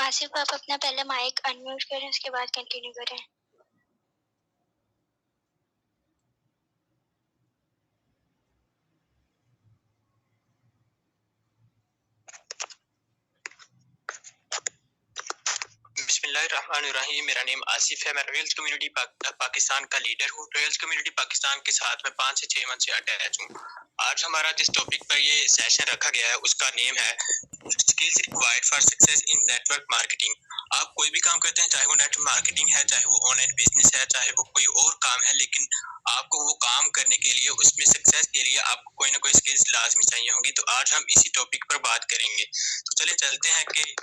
आसिफ, आप अपना पहले माइक अनम्यूट करें, उसके बाद कंटिन्यू करें। बिस्मिल्लाहिर्रहमानिर्रहीम। मेरा नेम आसिफ है। मैं रॉयल्स कम्युनिटी पाकिस्तान का लीडर हूँ। रॉयल्स कम्युनिटी पाकिस्तान के साथ मैं 5 से 6 मंथ से अटैच हूँ। आज हमारा जिस टॉपिक पर ये सेशन रखा गया है उसका नेम है skills required for success in network marketing. आप कोई भी काम करते हैं, चाहे वो नेटवर्क मार्केटिंग है, चाहे वो ऑनलाइन बिजनेस है, चाहे वो कोई और काम है, लेकिन आपको वो काम करने के लिए, उसमें सक्सेस के लिए आपको कोई ना कोई स्किल्स लाजमी चाहिए होंगी। तो आज हम इसी टॉपिक पर बात करेंगे। तो चलिए चलते हैं कि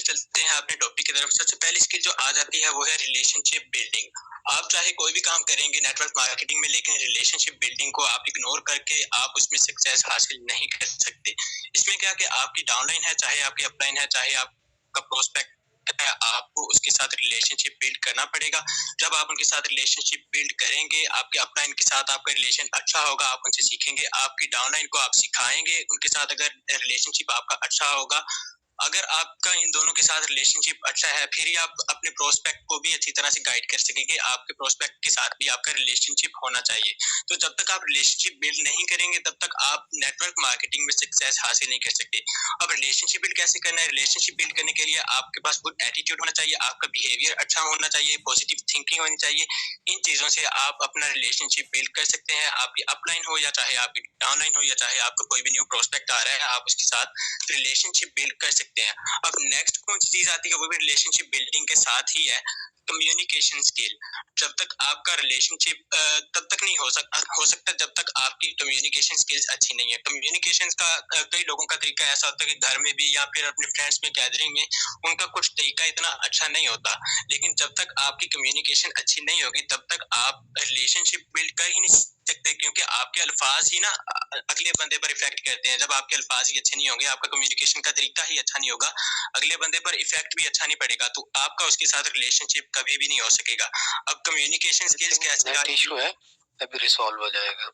चलते हैं अपने टॉपिक की तरफ। सबसे पहली स्किल जो आ जाती है वो है रिलेशनशिप बिल्डिंग। आप चाहे कोई भी काम करेंगे नेटवर्क मार्केटिंग में, लेकिन रिलेशनशिप बिल्डिंग को आप इग्नोर करके आप उसमें सक्सेस हासिल नहीं कर सकते। इसमें क्या कि आपकी डाउनलाइन है, चाहे आपकी अपलाइन है, चाहे आपका प्रोस्पेक्ट है, आपको उसके साथ रिलेशनशिप बिल्ड करना पड़ेगा। जब आप उनके साथ रिलेशनशिप बिल्ड करेंगे, आपके अपलाइन के साथ आपका रिलेशन अच्छा होगा, आप उनसे सीखेंगे, आपकी डाउनलाइन को आप सिखाएंगे उनके साथ। अगर रिलेशनशिप आपका अच्छा होगा, अगर आपका इन दोनों के साथ रिलेशनशिप अच्छा है, फिर ही आप अपने प्रोस्पेक्ट को भी अच्छी तरह से गाइड कर सकेंगे। आपके प्रोस्पेक्ट के साथ भी आपका रिलेशनशिप होना चाहिए। तो जब तक आप रिलेशनशिप बिल्ड नहीं करेंगे, तब तक आप नेटवर्क मार्केटिंग में सक्सेस हासिल नहीं कर सकते। अब रिलेशनशिप बिल्ड कैसे करना है? रिलेशनशिप बिल्ड करने के लिए आपके पास गुड एटीट्यूड होना चाहिए, आपका बिहेवियर अच्छा होना चाहिए, पॉजिटिव थिंकिंग होनी चाहिए। इन चीजों से आप अपना रिलेशनशिप बिल्ड कर सकते हैं। आपकी अपलाइन हो या चाहे आपकी डाउनलाइन हो, या चाहे आपका कोई भी न्यू प्रोस्पेक्ट आ रहा है, आप उसके साथ रिलेशनशिप बिल्ड कर सकते हैं। अब नेक्स्ट कौन सी चीज आती है, वो भी रिलेशनशिप बिल्डिंग के साथ ही है, कम्युनिकेशन स्किल। जब तक आपका रिलेशनशिप तब तक नहीं हो सकता जब तक आपकी कम्युनिकेशन स्किल्स अच्छी नहीं है। कम्युनिकेशन का कई लोगों का तरीका ऐसा होता है कि घर में भी या फिर अपने फ्रेंड्स में गैदरिंग में उनका कुछ तरीका इतना अच्छा नहीं होता। लेकिन जब तक आपकी कम्युनिकेशन अच्छी नहीं होगी, तब तक आप रिलेशनशिप बिल्ड कर ही नहीं सकते, क्योंकि आपके अल्फाज ही ना अगले बंदे पर इफेक्ट करते हैं। जब आपके अल्फाज ही अच्छे नहीं होंगे, आपका कम्युनिकेशन का तरीका ही अच्छा नहीं होगा, अगले बंदे पर इफेक्ट भी अच्छा नहीं पड़ेगा, तो आपका उसके साथ रिलेशनशिप कभी भी नहीं हो सकेगा। अब कम्युनिकेशन स्किल्स कैसे इशू है, अभी रिसॉल्व हो जाएगा।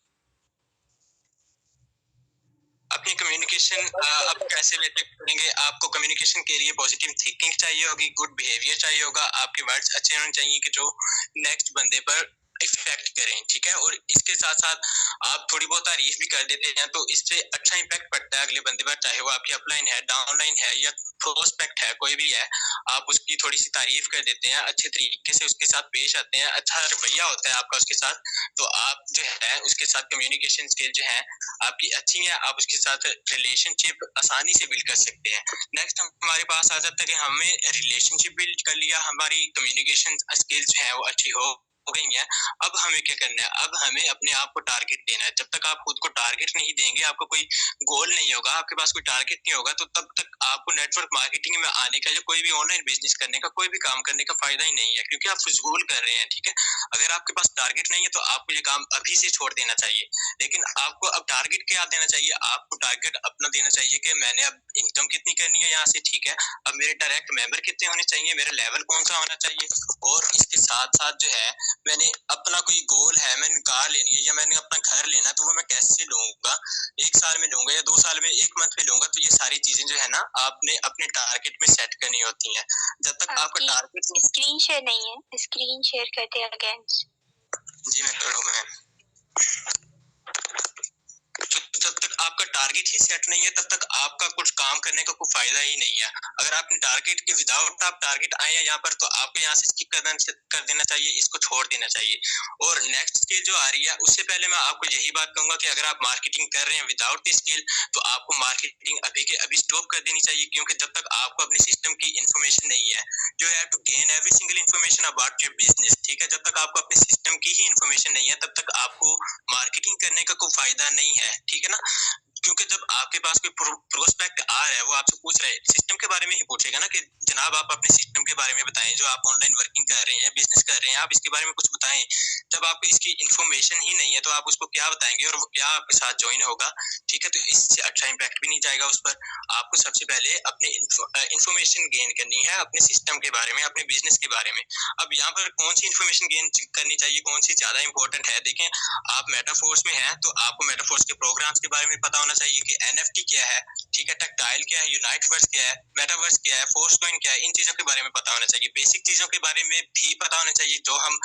अपनी कम्युनिकेशन आप कैसे बेहतर करेंगे? आपको कम्युनिकेशन के लिए पॉजिटिव थिंकिंग चाहिए होगी, गुड बिहेवियर चाहिए होगा, आपके वर्ड्स अच्छे होने चाहिए कि जो नेक्स्ट बंदे पर इफेक्ट करें, ठीक है। और इसके साथ साथ आप थोड़ी बहुत तारीफ भी कर देते हैं, तो इससे अच्छा इम्पैक्ट पड़ता है अगले बंदे पर, चाहे वो आपकी अपलाइन है, डाउनलाइन है या प्रोस्पेक्ट है, कोई भी है। आप उसकी थोड़ी सी तारीफ कर देते हैं, अच्छे तरीके से उसके साथ पेश आते हैं, अच्छा रवैया होता है आपका उसके साथ, तो आप जो है उसके साथ कम्युनिकेशन स्किल जो है आपकी अच्छी है, आप उसके साथ रिलेशनशिप आसानी से बिल्ड कर सकते हैं। नेक्स्ट हमारे पास आ जाता है कि हमें रिलेशनशिप बिल्ड कर लिया, हमारी कम्युनिकेशन स्किल्स जो है वो अच्छी हो गई है। अब हमें क्या करना है? अब हमें अपने आप को टारगेट देना है। जब तक आप खुद को टारगेट नहीं देंगे, आपको कोई गोल नहीं होगा, आपके पास कोई टारगेट नहीं होगा, तो तब तक आपको नेटवर्क मार्केटिंग में आने का या कोई भी ऑनलाइन बिजनेस करने का, कोई भी काम करने का फायदा ही नहीं है, क्योंकि आप फिजूल कर रहे हैं, ठीक है। अगर आपके पास टारगेट नहीं है, तो आपको ये काम अभी से छोड़ देना चाहिए। लेकिन आपको अब टारगेट क्या देना चाहिए? आपको टारगेट अपना देना चाहिए कि मैंने अब इनकम कितनी करनी है यहाँ से, ठीक है। अब मेरे डायरेक्ट मेंबर कितने होने चाहिए, मेरा लेवल कौन सा होना चाहिए, और इसके साथ साथ जो है मैंने अपना कोई गोल है, मैंने कार लेनी है या मैंने अपना घर लेना है, तो वो मैं कैसे लूंगा, 1 साल में लूंगा या 2 साल में, 1 मंथ में लूंगा। तो ये सारी चीजें जो है ना आपने अपने टारगेट में सेट करनी होती हैं। जब तक आपका टारगेट स्क्रीन शेयर नहीं है, स्क्रीन शेयर करते हैं अगेन। जी मैं करूँगा। जब तक आपका टारगेट ही सेट नहीं है, तब तक आपका कुछ काम करने का कोई फायदा ही नहीं है। अगर आपने टारगेट के विदाउट आप टारगेट आए हैं यहाँ पर, तो आपको यहाँ से स्किप कर देना चाहिए, इसको छोड़ देना चाहिए। और नेक्स्ट स्किल जो आ रही है, उससे पहले मैं आपको यही बात कहूंगा कि अगर आप मार्केटिंग कर रहे हैं विदाउट द स्किल, तो आपको मार्केटिंग अभी के अभी स्टॉप कर देनी चाहिए, क्योंकि जब तक आपको अपने सिस्टम की इन्फॉर्मेशन नहीं है, you have to gain every single information about your business, ठीक है। जब तक आपको अपने सिस्टम की ही इन्फॉर्मेशन नहीं है, तब तक आपको मार्केटिंग करने का कोई फायदा नहीं है, ठीक है ना। क्योंकि जब आपके पास कोई प्रोस्पेक्ट आ रहा है, वो आपसे पूछ रहा है, सिस्टम के बारे में ही पूछेगा ना कि जनाब आप अपने सिस्टम के बारे में बताएं, जो आप ऑनलाइन वर्किंग कर रहे हैं, बिजनेस कर रहे हैं, आप इसके बारे में कुछ बताएं। जब आपको इसकी इन्फॉर्मेशन ही नहीं है तो आप उसको क्या बताएंगे और वो क्या आपके साथ ज्वाइन होगा, ठीक है। तो इससे अच्छा इम्पैक्ट भी नहीं जाएगा उस पर। आपको सबसे पहले अपने इन्फॉर्मेशन गेन करनी है अपने सिस्टम के बारे में, अपने बिजनेस के बारे में। अब यहाँ पर कौन सी इन्फॉर्मेशन गेन करनी चाहिए, कौन सी ज्यादा इंपॉर्टेंट है, देखें आप मेटाफोर्स में हैं तो आपको मेटाफोर्स के प्रोग्राम्स के बारे में पता होना चाहिए कि एनएफटी क्या है, ठीक है, टेक्टाइल क्या है, यूनाइटवर्स क्या है, मेटावर्स क्या है, फोर्सकॉइन क्या है, इन चीजों के बारे में पता होना चाहिए। बेसिक चीजों के बारे में भी पता होना चाहिए जो हम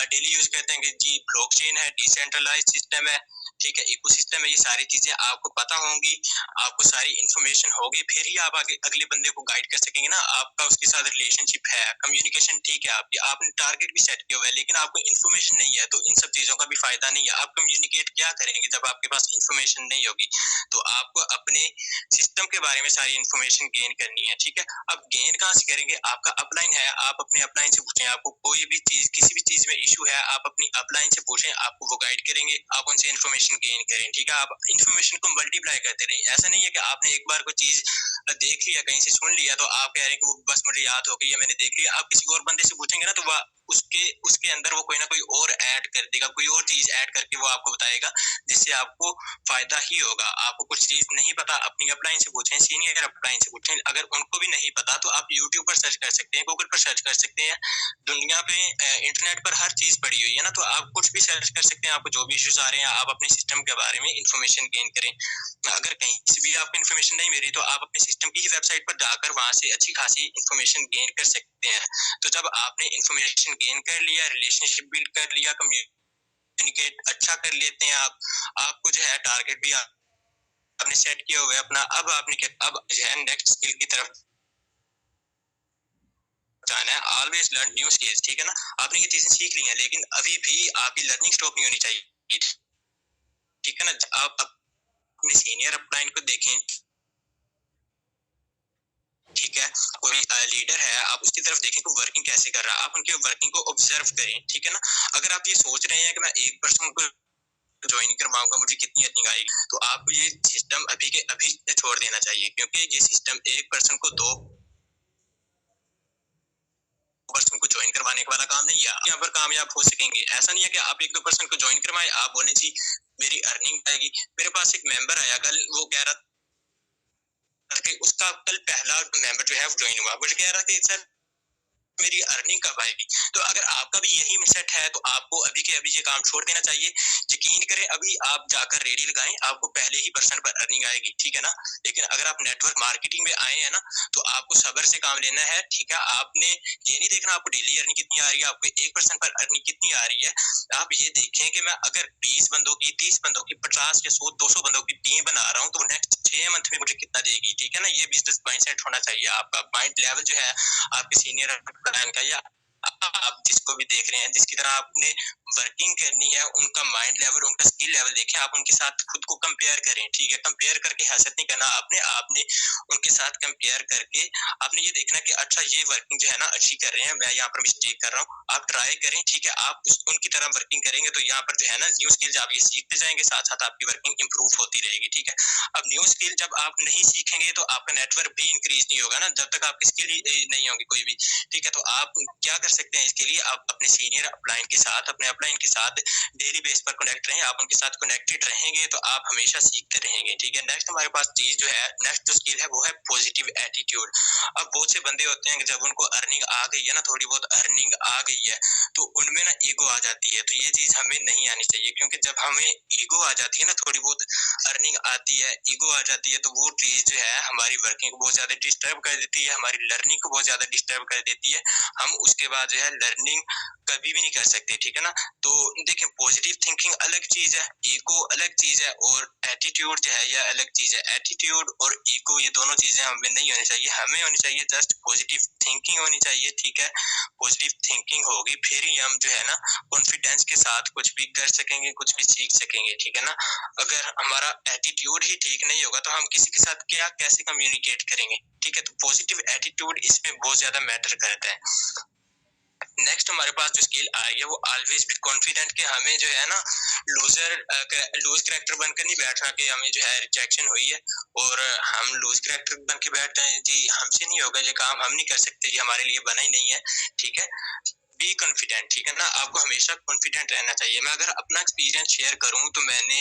डेली यूज करते हैं कि जी ब्लॉकचेन है, डिसेंट्रलाइज्ड सिस्टम है, ठीक है, इकोसिस्टम है, ये सारी चीजें आपको पता होंगी, आपको सारी इन्फॉर्मेशन होगी, फिर ही आप आगे अगले बंदे को गाइड कर सकेंगे ना। आपका उसके साथ रिलेशनशिप है, कम्युनिकेशन ठीक है आपकी, आपने टारगेट भी सेट किया हुआ है, लेकिन आपको इन्फॉर्मेशन नहीं है तो इन सब चीजों का भी फायदा नहीं है। आप कम्युनिकेट क्या करेंगे जब आपके पास इन्फॉर्मेशन नहीं होगी? तो आपको अपने सिस्टम के बारे में सारी इन्फॉर्मेशन गेन करनी है, ठीक है। अब गेन कहाँ से करेंगे? आपका अपलाइन है, आप अपने अपलाइन से पूछें, आपको कोई भी चीज किसी भी चीज में इशू है, आप अपनी अपलाइन से पूछें, आपको वो गाइड करेंगे, आप उनसे इन्फॉर्मेशन गेन करें, ठीक है। आप इन्फॉर्मेशन को मल्टीप्लाई करते रहें। ऐसा नहीं है कि आपने एक बार कोई चीज देख लिया, कहीं से सुन लिया, तो आप कह रहे हैं कि वो बस मुझे याद हो गई है, मैंने देख लिया। आप किसी और बंदे से पूछेंगे ना तो वह उसके उसके अंदर वो कोई ना कोई और ऐड कर देगा, कोई और चीज ऐड करके वो आपको बताएगा, जिससे आपको फायदा ही होगा। आपको कुछ चीज नहीं पता, अपनी अपलाइन से पूछें, सीनियर अपलाइन से पूछें। अगर उनको भी नहीं पता तो आप यूट्यूब पर सर्च कर सकते हैं, गूगल पर सर्च कर सकते हैं। दुनिया पे इंटरनेट पर हर चीज पड़ी हुई है ना, तो आप कुछ भी सर्च कर सकते हैं। आपको जो भी इश्यूज आ रहे हैं, आप अपने सिस्टम के बारे में इंफॉर्मेशन गेन करें। अगर कहीं से भी आपको इन्फॉर्मेशन नहीं मिल रही तो आप अपने सिस्टम की वेबसाइट पर जाकर वहां से अच्छी खासी इन्फॉर्मेशन गेन कर सकते हैं। तो जब आपने इन्फॉर्मेशन गेन कर लिया, रिलेशनशिप बिल्ड कर लिया, कम्युनिकेट अच्छा कर लेते हैं आपको जो है टारगेट भी आपने सेट किया हुआ है अपना, अब आपने अब जो है नेक्स्ट स्किल की तरफ जाना है। ऑलवेज लर्न न्यू स्किल्स, ठीक है ना। आपने ये चीजें सीख ली हैं, लेकिन अभी भी आपकी लर्निंग स्टॉप नहीं होनी चाहिए, ठीक है ना। आप अपने सीनियर अपलाइन को देखें, ठीक है, कोई लीडर है, आप उसकी तरफ देखें कि वर्किंग कैसे कर रहा है, आप उनके वर्किंग को ऑब्जर्व करें, ठीक है ना। अगर आप ये सोच रहे हैं कि मैं एक पर्सन को ज्वाइन करवाऊंगा, मुझे कितनी अर्निंग आएगी, तो आपको ये सिस्टम अभी के अभी छोड़ देना चाहिए, क्योंकि ये सिस्टम एक पर्सन को दो पर्सन को ज्वाइन करवाने वाला काम नहीं है। यहाँ पर कामयाब हो सकेंगे, ऐसा नहीं है कि आप एक दो पर्सन को ज्वाइन करवाएं, आप बोले जी मेरी अर्निंग आएगी। मेरे पास एक मेंबर आया कल, वो कह रहा था कि उसका कल पहला मेंबर जो है वो ज्वाइन हुआ, मुझे कह रहा था कि सर मेरी अर्निंग कब आएगी। तो अगर आपका भी यही सेट है तो आपको अभी के अभी ये काम छोड़ देना चाहिए। यकीन करें, अभी आप जाकर रेडी लगाएं, आपको पहले ही पर्सन पर अर्निंग आएगी, ठीक है ना। लेकिन अगर आप नेटवर्क मार्केटिंग में आए हैं ना, तो आपको सब्र से काम लेना है, ठीक है। आपने ये नहीं देखना आपको डेली अर्निंग कितनी आ रही है, आपको एक पर्सन पर अर्निंग कितनी आ रही है। आप ये देखें कि मैं अगर 20 बंदों की, 30 बंदों की, 50 या 100 200 बंदों की टीम बना रहा हूँ तो नेक्स्ट 6 मंथ में मुझे कितना देगी, ठीक है ना। ये बिजनेस माइंडसेट होना चाहिए। आपका माइंड लेवल जो है आपके सीनियर प्लान का, या आप जिसको भी देख रहे हैं, जिसकी तरह आपने वर्किंग करनी है, उनका माइंड लेवल, उनका स्किल लेवल देखें, आप उनके साथ खुद को कंपेयर करें, ठीक है। कंपेयर करके हैसियत नहीं करना आपने उनके साथ कंपेयर करके आपने ये देखना कि अच्छा ये वर्किंग जो है ना अच्छी कर रहे हैं, मैं यहाँ पर मिस्टेक कर रहा हूँ। आप ट्राई करें, ठीक है। आप उनकी तरह वर्किंग करेंगे तो यहाँ पर जो है ना न्यू स्किल्स आप ये सीखते जाएंगे, साथ साथ आपकी वर्किंग इंप्रूव होती रहेगी, ठीक है। अब न्यू स्किल जब आप नहीं सीखेंगे तो आपका नेटवर्क भी इंक्रीज नहीं होगा ना, जब तक आपकी स्किल ही नहीं होगी कोई भी, ठीक है। तो आप क्या कर सकते हैं इसके लिए, आप अपने सीनियर अपलाइन के साथ, अपने अपलाइन के साथ डेली बेस पर कनेक्ट रहें। आप उनके साथ कनेक्टेड रहेंगे तो आप हमेशा सीखते रहेंगे, ठीक है। नेक्स्ट हमारे पास चीज जो है, नेक्स्ट जो स्किल है वो है पॉजिटिव एटीट्यूड। अब बहुत से बंदे होते हैं कि जब उनको अर्निंग आ गई है ना, थोड़ी बहुत अर्निंग आ गई है, तो उनमें ना ईगो आ जाती है। तो ये चीज हमें नहीं आनी चाहिए, क्योंकि जब हमें ईगो आ जाती है ना, थोड़ी बहुत अर्निंग आती है, ईगो आ जाती है, तो वो चीज जो है हमारी वर्किंग को बहुत ज्यादा डिस्टर्ब कर देती है, हमारी लर्निंग को बहुत ज्यादा डिस्टर्ब कर देती है। हम उसके बाद जो है लर्निंग कभी भी नहीं कर सकते, ठीक है ना। तो देखें, पॉजिटिव थिंकिंग अलग चीज है, ईगो अलग चीज है, और एटीट्यूड जो है यह अलग चीज है। एटीट्यूड और ईगो ये दोनों चीजें हमें नहीं होनी चाहिए, हमें होनी चाहिए जस्ट पॉजिटिव थिंकिंग होनी चाहिए, ठीक है। पॉजिटिव थिंकिंग होगी फिर ही हम जो है ना कॉन्फिडेंस के साथ कुछ भी कर सकेंगे, कुछ भी सीख सकेंगे, ठीक है ना। अगर हमारा एटीट्यूड ही ठीक नहीं होगा तो हम किसी के साथ क्या कैसे कम्युनिकेट करेंगे, ठीक है। तो पॉजिटिव एटीट्यूड इसमें बहुत ज्यादा मैटर करता है। नेक्स्ट हमारे पास जो स्किल आ रही है वो ऑलवेज बी कॉन्फिडेंट, कि हमें जो है ना लूज कैरेक्टर बनकर नहीं बैठना कि हमें जो है रिजेक्शन हुई है और हम लूज कैरेक्टर बन के बैठ जाए, जी हमसे नहीं होगा, ये काम हम नहीं कर सकते, ये हमारे लिए बना ही नहीं है। ठीक है, बी कॉन्फिडेंट, ठीक है ना, आपको हमेशा कॉन्फिडेंट रहना चाहिए। मैं अगर अपना एक्सपीरियंस शेयर करूं तो मैंने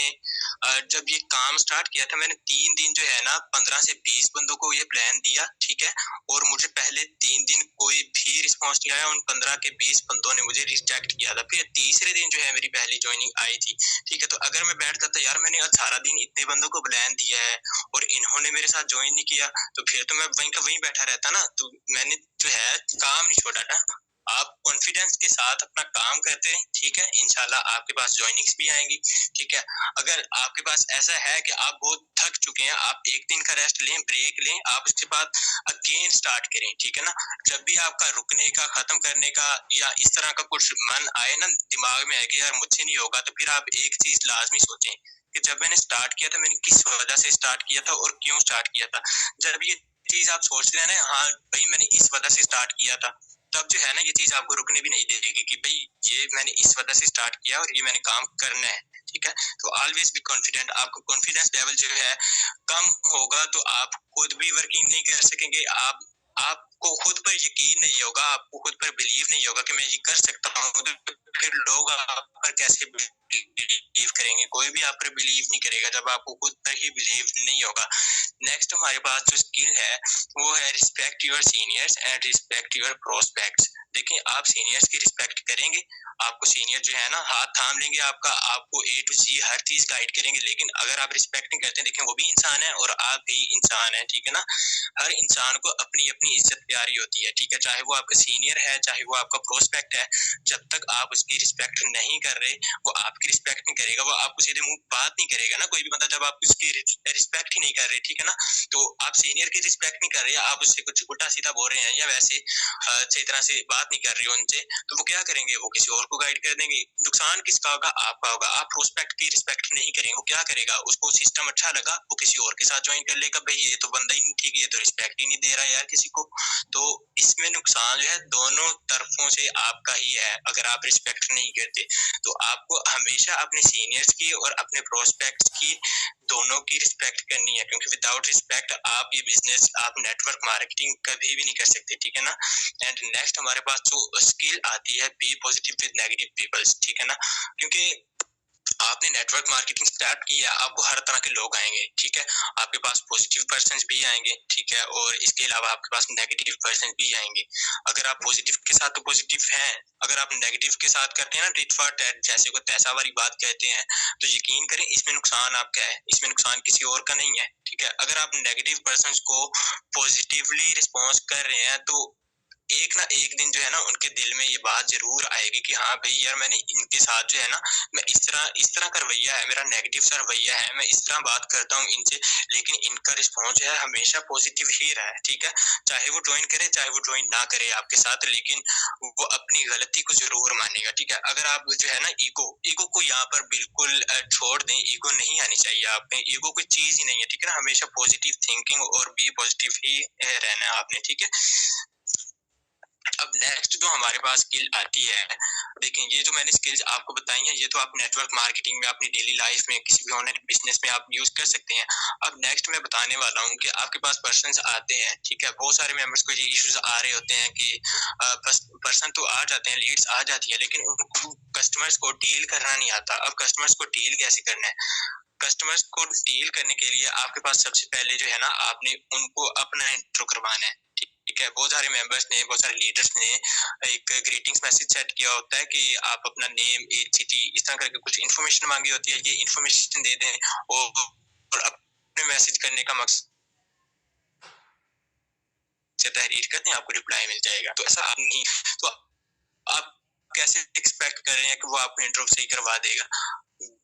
जब ये काम स्टार्ट किया था, मैंने 3 दिन जो है ना 15 से 20 बंदों को ये प्लान दिया, ठीक है, और मुझे पहले 3 दिन कोई भी रिस्पॉन्स नहीं आया, उन 15 के 20 बंदों ने मुझे रिजेक्ट किया था। फिर तीसरे दिन जो है मेरी पहली ज्वाइनिंग आई थी, ठीक है, तो अगर मैं बैठ जाता यार मैंने आज सारा दिन इतने बंदों को प्लान दिया है और इन्होंने मेरे साथ ज्वाइन नहीं किया, तो फिर तो मैं वहीं का वहीं बैठा रहता ना, तो मैंने जो है काम नहीं छोड़ा ना। आप कॉन्फिडेंस के साथ अपना काम करते हैं, ठीक है, इंशाल्लाह आपके पास ज्वाइनिंग्स भी आएंगी। ठीक है, अगर आपके पास ऐसा है कि आप बहुत थक चुके हैं, आप एक दिन का रेस्ट लें, ब्रेक लें, आप उसके बाद अगेन स्टार्ट करें, ठीक है ना। जब भी आपका रुकने का, खत्म करने का या इस तरह का कुछ मन आए ना दिमाग में आए कि यार मुझसे नहीं होगा, तो फिर आप एक चीज लाजमी सोचें कि जब मैंने स्टार्ट किया था, मैंने किस वजह से स्टार्ट किया था और क्यों स्टार्ट किया था। जब ये चीज आप सोचते हैं ना, हाँ भाई मैंने इस वजह से स्टार्ट किया था, तब जो है ना ये चीज आपको रुकने भी नहीं देगी कि भाई ये मैंने इस वजह से स्टार्ट किया और ये मैंने काम करना है। ठीक है, तो ऑलवेज बी कॉन्फिडेंट। आपका कॉन्फिडेंस लेवल जो है कम होगा तो आप खुद भी वर्किंग नहीं कर सकेंगे, आपको खुद पर यकीन नहीं होगा, आपको खुद पर बिलीव नहीं होगा कि मैं ये कर सकता हूँ, तो फिर लोग आप पर कैसे बिलीव करेंगे? कोई भी आप पर बिलीव नहीं करेगा जब आपको खुद पर ही बिलीव नहीं होगा। नेक्स्ट हमारे पास जो स्किल है वो है respect your seniors and respect your prospects. देखिए, आप सीनियर्स की रिस्पेक्ट करेंगे, आपको सीनियर जो है ना हाथ थाम लेंगे आपका, आपको ए टू सी हर चीज गाइड करेंगे, लेकिन अगर आप रिस्पेक्ट नहीं करते, देखें वो भी इंसान है और आप भी इंसान है, ठीक है ना। हर इंसान को अपनी अपनी इज्जत प्यारी होती है, ठीक है, चाहे वो आपका सीनियर है, चाहे वो आपका प्रोस्पेक्ट है, जब तक आप उसकी रिस्पेक्ट नहीं कर रहे, वो आपकी रिस्पेक्ट नहीं करेगा, वो आपको सीधे मुंह बात नहीं करेगा ना कोई भी बंदा, जब आप उसकी रिस्पेक्ट ही नहीं कर रहे, ठीक है ना। तो आप सीनियर की रिस्पेक्ट नहीं कर रहे, आप उससे कुछ उल्टा सीधा बोल रहे हैं या वैसे सही तरह से बात नहीं कर रहे हो उनसे, तो वो क्या करेंगे, वो किसी और को गाइड कर देंगे। नुकसान किसका होगा? आपका होगा। आप प्रोस्पेक्ट की रिस्पेक्ट नहीं करेंगे, वो क्या करेगा, उसको सिस्टम अच्छा लगा, वो किसी और के साथ ज्वाइन कर लेगा, भाई ये तो बंदा ही नहीं ठीक, ये तो रिस्पेक्ट ही नहीं दे रहा यार किसी को। तो इसमें नुकसान जो है दोनों तरफों से आपका ही है अगर आप रिस्पेक्ट नहीं करते। तो आपको हमेशा अपने सीनियर्स की और अपने प्रोस्पेक्ट्स की, दोनों की रिस्पेक्ट करनी है, क्योंकि विदाउट रिस्पेक्ट आप ये बिजनेस, आप नेटवर्क मार्केटिंग कभी भी नहीं कर सकते, ठीक है ना। एंड नेक्स्ट हमारे पास जो स्किल आती है, be positive with negative peoples, ठीक है ना, क्योंकि आपने नेटवर्क मार्केटिंग स्टार्ट की है, आपको हर तरह के लोग आएंगे, ठीक है, आपके पास पॉजिटिव पर्सन भी आएंगे, ठीक है, और इसके अलावा आपके पास नेगेटिव पर्सन भी आएंगे। अगर आप पॉजिटिव के साथ तो पॉजिटिव हैं, अगर आप नेगेटिव के साथ करते हैं ना टिट फॉर टैट, जैसे को तैसा वाली बात कहते हैं, तो यकीन करें इसमें नुकसान आपका है, इसमें नुकसान किसी और का नहीं है, ठीक है। अगर आप नेगेटिव पर्सन को पॉजिटिवली रिस्पॉन्स कर रहे हैं, तो एक ना एक दिन जो है ना उनके दिल में ये बात जरूर आएगी कि हाँ भाई यार मैंने इनके साथ जो है ना, मैं इस तरह का रवैया है मेरा, नेगेटिव सा रवैया है, मैं इस तरह बात करता हूँ इनसे, लेकिन इनका रिस्पॉन्स जो है हमेशा पॉजिटिव ही रहा है, ठीक है। चाहे वो ज्वाइन करे, चाहे वो ज्वाइन ना करे आपके साथ, लेकिन वो अपनी गलती को जरूर मानेगा, ठीक है। अगर आप जो है ना ईगो को यहाँ पर बिल्कुल छोड़ दें, ईगो नहीं आनी चाहिए आप में, ईगो कोई चीज ही नहीं है, ठीक है ना। हमेशा पॉजिटिव थिंकिंग और बी पॉजिटिव ही रहना है आपने, ठीक है। अब नेक्स्ट जो हमारे पास स्किल आती है, देखिए ये जो मैंने स्किल्स आपको बताई हैं, ये तो आप नेटवर्क मार्केटिंग में, अपनी डेली लाइफ में, किसी भी ऑनलाइन बिजनेस में आप यूज कर सकते हैं। अब नेक्स्ट मैं बताने वाला हूँ कि आपके पास पर्सन्स आते हैं, ठीक है, बहुत सारे मेंबर्स को ये इश्यूज आ रहे होते हैं कि पर्सन तो आ जाते हैं, लीड्स आ जाती है, लेकिन उनको कस्टमर्स को डील करना नहीं आता। अब कस्टमर्स को डील कैसे करना है? कस्टमर्स को डील करने के लिए आपके पास सबसे पहले जो है ना, आपने उनको अपना इंट्रो करवाना है, ठीक है। बहुत सारे मेंबर्स ने, बहुत सारे लीडर्स ने एक ग्रीटिंग्स मैसेज सेट किया होता है कि आप अपना नेम, एज, सिटी, इस तरह करके कुछ इन्फॉर्मेशन मांगी होती है, ये इन्फॉर्मेशन दे दें और अपने मैसेज करने का मकसद से तहरीर कर दें, आपको रिप्लाई मिल जाएगा। तो ऐसा आप नहीं, तो आप कैसे एक्सपेक्ट कर रहे हैं कि वो आपको इंट्रो सही करवा देगा?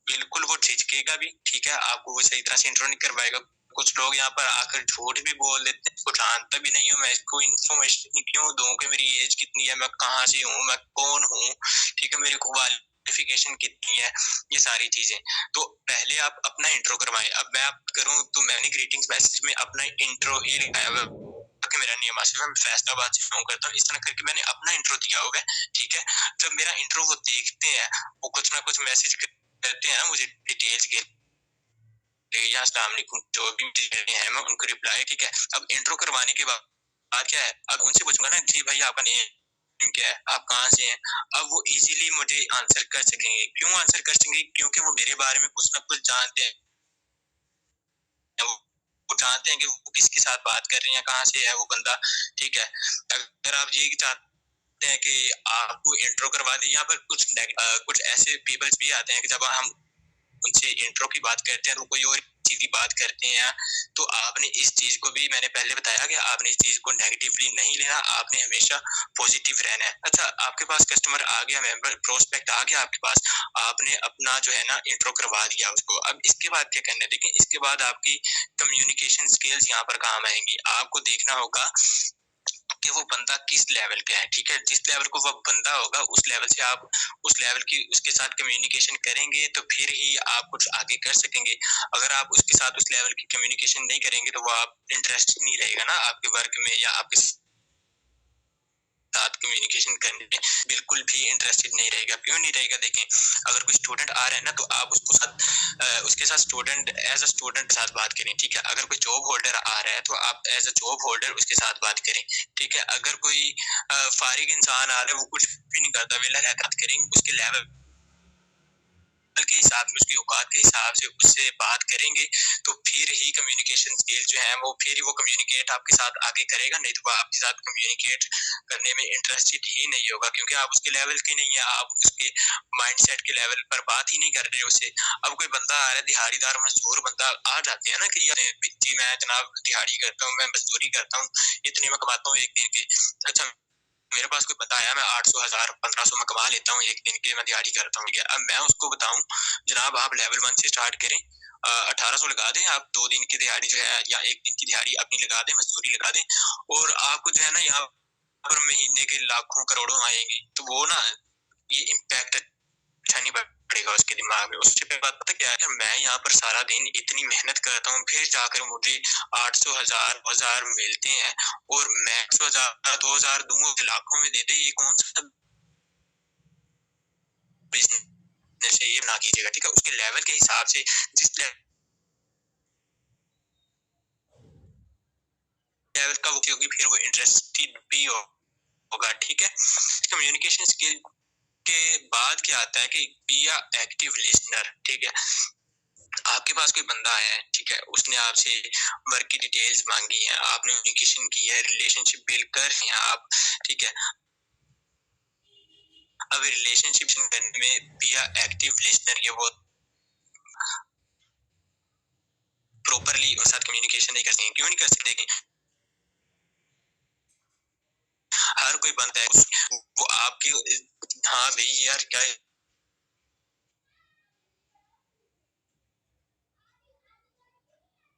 बिल्कुल वो झिझकेगा भी, ठीक है, आपको वो सही तरह से इंट्रो नहीं करवाएगा। कुछ लोग यहाँ पर आकर झूठ भी बोल देते हैं, कुछ जानता भी नहीं हूँ, मैं इसको इन्फॉर्मेशन क्यों दूं कि मेरी एज कितनी है, मैं कहाँ से हूँ, मैं कौन हूँ, ठीक है, मेरी क्वालिफिकेशन कितनी है, ये सारी चीजें। तो पहले आप अपना इंट्रो करवाएं। अब मैं आप करूँ तो मैंने ग्रीटिंग्स मैसेज में अपना इंट्रो ही लिखाया हुआ कि मेरा नेम आसिफ है, मैं फैसलाबाद से बिलोंग करता हूँ। इस तरह करके मैंने अपना इंट्रो दिया हुआ है, ठीक है। जब मेरा इंट्रो वो देखते हैं, वो कुछ ना कुछ मैसेज करते हैं ना मुझे डिटेल्स के या अस्सलाम वालेकुम, जो भी है मैं उनको रिप्लाई, ठीक है। अब इंट्रो करवाने के बाद क्या है, अब उनसे पूछूंगा ना, जी भाई आपका नेम क्या है, आप कहाँ से हैं, अब वो इजीली मुझे आंसर कर सकेंगे। क्यों आंसर कर सकेंगे? क्योंकि वो मेरे बारे में कुछ ना कुछ जानते हैं। वो जानते हैं कि वो किसके साथ बात कर रहे हैं, कहाँ से है वो बंदा, ठीक है। अगर आप ये चाहते हैं कि आपको इंट्रो करवा दें, यहाँ पर कुछ ऐसे पीपल्स भी आते हैं कि जब हम उनसे इंट्रो की बात करते हैं तो कोई और सीधी बात करते हैं। तो आपने इस चीज को भी मैंने पहले बताया कि आपने इस चीज को नेगेटिवली नहीं लेना, आपने हमेशा पॉजिटिव रहना है। अच्छा, आपके पास कस्टमर आ गया, मेंबर प्रोस्पेक्ट आ गया आपके पास, आपने अपना जो है ना इंट्रो करवा दिया उसको। अब इसके बाद क्या करना है, देखिए इसके बाद आपकी कम्युनिकेशन स्किल्स यहाँ पर काम आएंगी। आपको देखना होगा कि वो बंदा किस लेवल का है, ठीक है। जिस लेवल को वो बंदा होगा उस लेवल से आप उस लेवल की उसके साथ कम्युनिकेशन करेंगे तो फिर ही आप कुछ आगे कर सकेंगे। अगर आप उसके साथ उस लेवल की कम्युनिकेशन नहीं करेंगे तो वो आप इंटरेस्ट नहीं रहेगा ना आपके वर्क में या आपके साथ कम्युनिकेशन करने में बिल्कुल भी इंटरेस्टेड नहीं रहेगा। क्यों नहीं रहेगा? देखें, अगर कोई स्टूडेंट आ रहा है ना तो आप उसके साथ स्टूडेंट एज अ स्टूडेंट के साथ बात करें, ठीक है। अगर कोई जॉब होल्डर आ रहा है तो आप एज अ जॉब होल्डर उसके साथ बात करें, ठीक है। अगर कोई फारिग इंसान आ रहा है, वो कुछ भी नहीं करता, वेला रहता, बात करेंगे उसके लेवल के हिसाब में, उसकी औकात के हिसाब से उससे बात करेंगे तो फिर ही कम्युनिकेशन स्किल जो है वो फिर ही वो कम्युनिकेट आपके साथ आगे करेगा, नहीं तो वो आपके साथ कम्युनिकेट करने में इंटरेस्टेड ही नहीं होगा, क्योंकि आप उसके लेवल के नहीं है, आप उसके माइंडसेट के लेवल पर बात ही नहीं कर रहे उससे। अब कोई बंदा आ रहा है, दिहाड़ीदार मजदूर बंदा आ जाते हैं ना कि यार जी मैं जनाब दिहाड़ी करता हूँ, मैं मजदूरी करता हूँ, इतने में कमाता हूँ एक दिन के। अच्छा, मेरे पास कोई बताया मैं 800 1000 1500 में कमा लेता हूँ एक दिन के, मैं दिहाड़ी करता हूँ, ठीक है। अब मैं उसको बताऊं जनाब आप लेवल 1 से स्टार्ट करें, 1800 लगा दें, आप 2 दिन की दिहाड़ी जो है या 1 दिन की दिहाड़ी अपनी लगा दें, मजदूरी लगा दें, और आपको जो है ना यहाँ पर महीने के लाखों करोड़ों आएंगे। तो वो ना ये इम्पैक्ट अच्छा नहीं पड़ेगा उसके दिमाग में। उससे पता क्या है, मैं यहाँ पर सारा दिन इतनी मेहनत करता हूँ, फिर जाकर मुझे 800 1000 2000 मिलते हैं, और मैं 100,000 2000 दूंगा लाखों में दे दे, ये कौन सा बिजनेस है? ये ना कीजिएगा, ठीक है। उसके लेवल के हिसाब से जिस लेवल का वो होगी फिर वो इंटरेस्टेड भी होगा, ठीक है। कम्युनिकेशन स्किल के बाद क्या आता है कि बी अ एक्टिव लिसनर, ठीक है। आपके पास कोई बंदा आया है, ठीक है, उसने आपसे वर्क की डिटेल्स मांगी है, आपने कम्युनिकेशन की है, रिलेशनशिप बिल्ड कर रहे हैं आप, ठीक है। अब रिलेशनशिप करने में बी अ एक्टिव लिसनर, ये वो प्रॉपरली उनके साथ कम्युनिकेशन नहीं कर सकेंगे। क्यों नहीं कर सकते? हर कोई बनता है वो आपकी, हाँ भाई यार क्या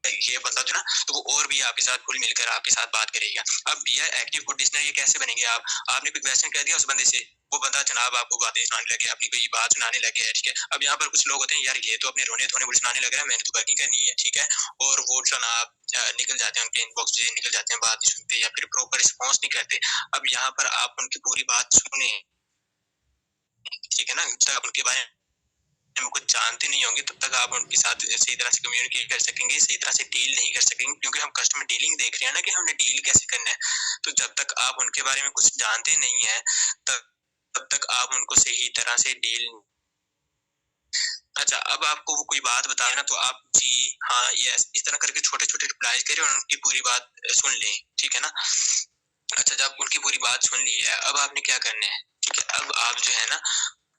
ये बंदा जो ना, तो वो और भी आपके साथ खुल मिलकर आपके साथ बात करेगा। अब ये एक्टिव गुड लिसनर ये कैसे बनेंगे? आपने कोई क्वेश्चन कह दिया उस बंदे से, वो बंदा जनाब आपको बातें सुनाने लगे, अपनी कोई बात सुनाने लगे है, ठीक है। अब यहाँ पर कुछ लोग होते हैं यार ये तो अपने रोने धोने मुझे सुनाने लग रहा है, मैंने तो वर्किंग करनी है, ठीक है, और वो जनाब निकल जाते हैं, उनके इनबॉक्स से निकल जाते हैं, बात नहीं सुनते या फिर प्रॉपर रिस्पॉन्स नहीं करते। अब यहाँ पर आप उनकी पूरी बात सुने, ठीक है ना, जब आप उनके बारे में कुछ जानते नहीं होंगे तब तक आप उनके साथ सही तरह से कम्युनिकेट कर सकेंगे, सही तरह से डील नहीं कर सकेंगे, क्योंकि हम कस्टमर डीलिंग देख रहे हैं ना कि हमने डील कैसे करना है। तो जब तक आप उनके बारे में कुछ जानते नहीं है तब तक आप उनको सही तरह से डील। अच्छा, अब आपको वो कोई बात बताए ना तो आप जी हाँ यस इस तरह करके छोटे छोटे रिप्लाई करें और उनकी पूरी बात सुन लें, ठीक है ना। अच्छा, जब उनकी पूरी बात सुन ली है, अब आपने क्या करना है, ठीक है। अब आप जो है ना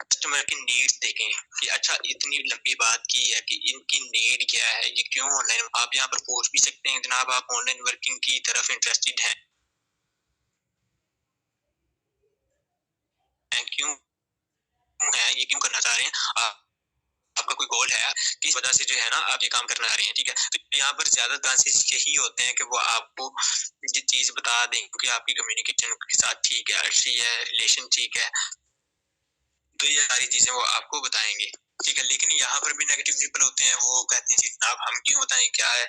कस्टमर की नीड्स देखें कि अच्छा इतनी लंबी बात की है कि इनकी नीड क्या है, ये क्यों ऑनलाइन, आप यहाँ पर पूछ भी सकते हैं जनाब आप ऑनलाइन वर्किंग की तरफ इंटरेस्टेड हैं, क्यों है, ये क्यों करना चाह रहे हैं आप, आपका कोई गोल है, किस वजह से जो है ना आप ये काम करना चाह रहे हैं, ठीक है। तो यहाँ पर ज्यादा चांसेस यही होते हैं कि वो आपको ये चीज बता दें क्योंकि आपकी कम्युनिकेशन के साथ ठीक है, अच्छी है, रिलेशन ठीक है, तो ये सारी चीजें वो आपको बताएंगे। ठीक है, लेकिन यहाँ पर भी नेगेटिव पीपल होते हैं, वो कहते हैं जी जनाब हम क्यों बताएं क्या है।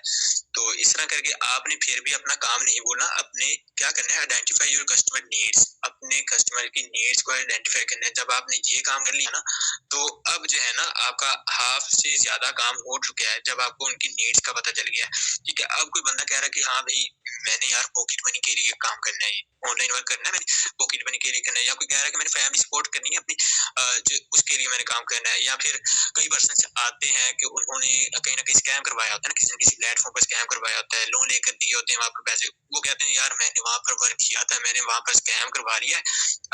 तो इस तरह करके आपने फिर भी अपना काम नहीं बोला, अपने क्या करना है, आइडेंटिफाई योर कस्टमर नीड्स, अपने कस्टमर की नीड्स को आइडेंटिफाई करना है। जब आपने ये काम कर लिया ना, तो अब जो है ना आपका हाफ से ज्यादा काम हो चुका है, जब आपको उनकी नीड्स का पता चल गया है। ठीक है, अब कोई बंदा कह रहा है कि हाँ भाई मैंने यार पॉकेट मनी के लिए काम करना है, ऑनलाइन वर्क करना है, मैंने पॉकेट मनी के लिए करना है, या कोई कह रहा है कि मैंने फैमिली सपोर्ट करनी है अपनी, जो उसके लिए मैंने काम करना है। या फिर कई पर्सन आते हैं कि उन्होंने कहीं ना कहीं स्कैम करवाया होता है ना, किसी न किसी प्लेटफॉर्म पर स्कैम करवाया होता है, लोन लेकर दिए होते हैं वहां पर पैसे, वो कहते हैं यार मैंने वहां पर वर्क किया था, मैंने वहां पर स्कैम करवा लिया है,